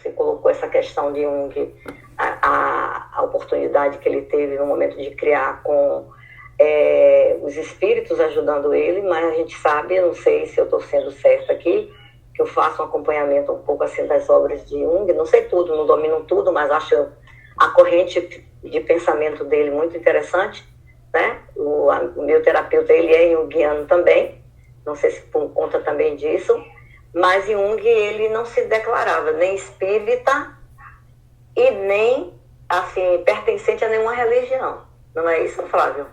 você colocou essa questão de Jung, a oportunidade que ele teve no momento de criar com os espíritos ajudando ele, mas a gente sabe, eu não sei se eu estou sendo certa aqui, que eu faço um acompanhamento um pouco assim das obras de Jung, não sei tudo, não domino tudo, mas acho a corrente de pensamento dele muito interessante, né? O meu terapeuta, ele é junguiano também, não sei se por conta também disso, mas Jung, ele não se declarava nem espírita e nem, assim, pertencente a nenhuma religião. Não é isso, Flávio?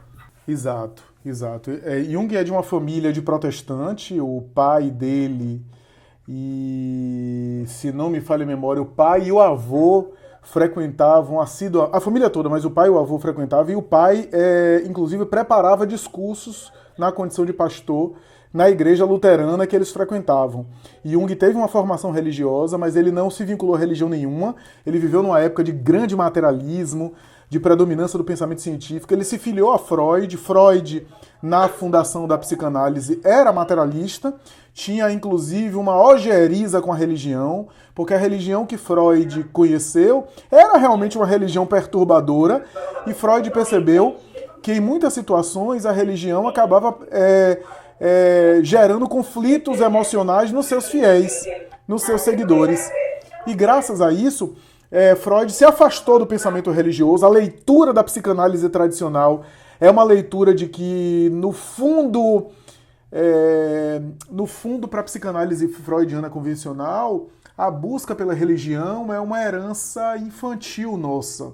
Exato, exato. Jung é de uma família de protestante, o pai dele, e se não me falha a memória, o pai e o avô frequentavam a família toda, mas o pai e o avô frequentavam, e o pai, inclusive, preparava discursos na condição de pastor na igreja luterana que eles frequentavam. Jung teve uma formação religiosa, mas ele não se vinculou a religião nenhuma, ele viveu numa época de grande materialismo, de predominância do pensamento científico, ele se filiou a Freud. Freud, na fundação da psicanálise, era materialista, tinha inclusive uma ojeriza com a religião, porque a religião que Freud conheceu era realmente uma religião perturbadora, e Freud percebeu que em muitas situações a religião acabava gerando conflitos emocionais nos seus fiéis, nos seus seguidores. E graças a isso, Freud se afastou do pensamento religioso. A leitura da psicanálise tradicional é uma leitura de que, no fundo, para a psicanálise freudiana convencional, a busca pela religião é uma herança infantil nossa.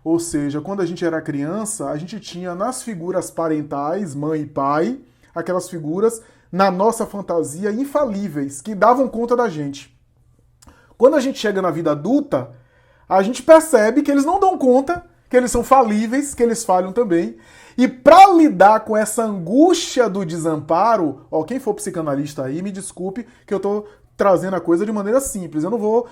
Ou seja, quando a gente era criança, a gente tinha nas figuras parentais, mãe e pai, aquelas figuras, na nossa fantasia, infalíveis, que davam conta da gente. Quando a gente chega na vida adulta, a gente percebe que eles não dão conta, que eles são falíveis, que eles falham também. E para lidar com essa angústia do desamparo, quem for psicanalista aí, me desculpe que eu tô trazendo a coisa de maneira simples. Eu não vou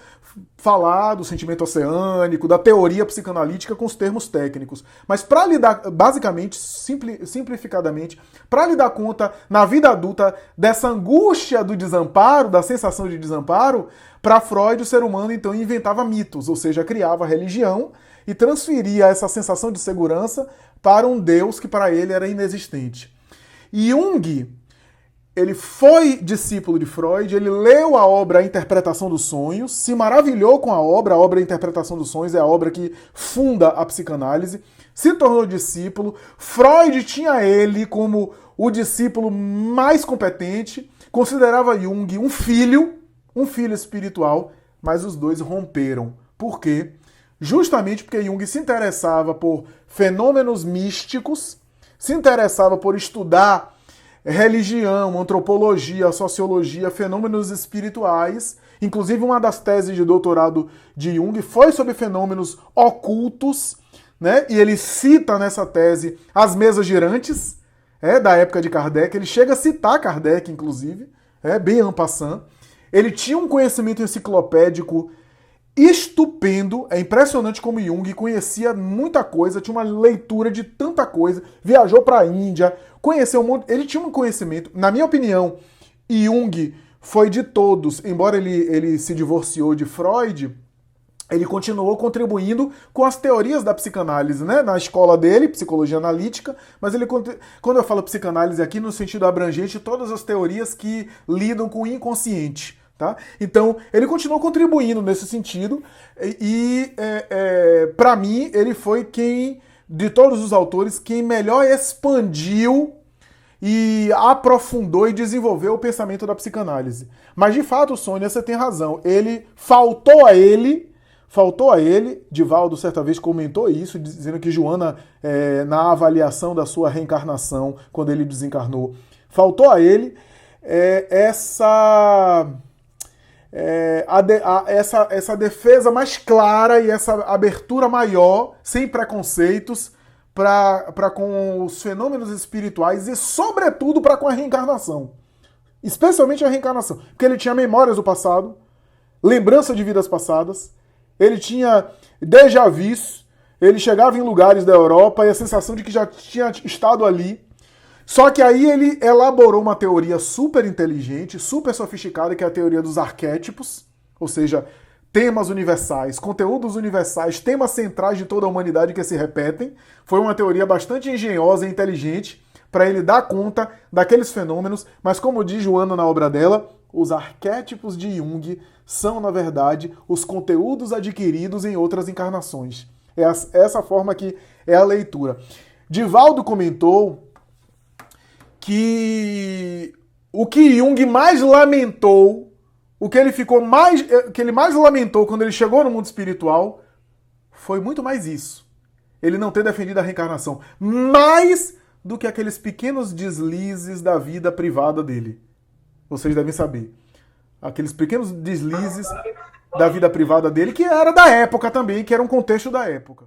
falar do sentimento oceânico, da teoria psicanalítica com os termos técnicos. Mas para lidar, basicamente, simplificadamente, para lidar conta na vida adulta dessa angústia do desamparo, da sensação de desamparo, para Freud o ser humano então inventava mitos, ou seja, criava religião e transferia essa sensação de segurança para um Deus que para ele era inexistente. E Jung, ele foi discípulo de Freud, ele leu a obra A Interpretação dos Sonhos, se maravilhou com a obra A Interpretação dos Sonhos é a obra que funda a psicanálise, se tornou discípulo. Freud tinha ele como o discípulo mais competente, considerava Jung um filho espiritual, mas os dois romperam. Por quê? Justamente porque Jung se interessava por fenômenos místicos, se interessava por estudar religião, antropologia, sociologia, fenômenos espirituais. Inclusive, uma das teses de doutorado de Jung foi sobre fenômenos ocultos, né? E ele cita nessa tese as mesas girantes da época de Kardec. Ele chega a citar Kardec, inclusive, bem en passant. Ele tinha um conhecimento enciclopédico estupendo, é impressionante como Jung conhecia muita coisa, tinha uma leitura de tanta coisa, viajou para a Índia, conheceu um monte, ele tinha um conhecimento, na minha opinião, Jung foi de todos, embora ele se divorciou de Freud, ele continuou contribuindo com as teorias da psicanálise, né? Na escola dele, psicologia analítica, mas quando eu falo psicanálise aqui, no sentido abrangente, todas as teorias que lidam com o inconsciente. Tá? Então, ele continuou contribuindo nesse sentido e, para mim, ele foi de todos os autores, quem melhor expandiu e aprofundou e desenvolveu o pensamento da psicanálise. Mas, de fato, Sônia, você tem razão. Faltou a ele, Divaldo certa vez comentou isso, dizendo que Joana, na avaliação da sua reencarnação, quando ele desencarnou, faltou a ele essa defesa mais clara e essa abertura maior, sem preconceitos, para com os fenômenos espirituais e, sobretudo, para com a reencarnação. Especialmente a reencarnação. Porque ele tinha memórias do passado, lembrança de vidas passadas, ele tinha déjà vus, ele chegava em lugares da Europa e a sensação de que já tinha estado ali. Só que aí ele elaborou uma teoria super inteligente, super sofisticada, que é a teoria dos arquétipos, ou seja, temas universais, conteúdos universais, temas centrais de toda a humanidade que se repetem. Foi uma teoria bastante engenhosa e inteligente para ele dar conta daqueles fenômenos, mas como diz Joana na obra dela, os arquétipos de Jung são, na verdade, os conteúdos adquiridos em outras encarnações. É essa forma que é a leitura. Divaldo comentou que o que Jung mais lamentou, o que ele mais lamentou quando ele chegou no mundo espiritual, foi muito mais isso. Ele não ter defendido a reencarnação. Mais do que aqueles pequenos deslizes da vida privada dele. Vocês devem saber. Aqueles pequenos deslizes da vida privada dele, que era da época também, que era um contexto da época.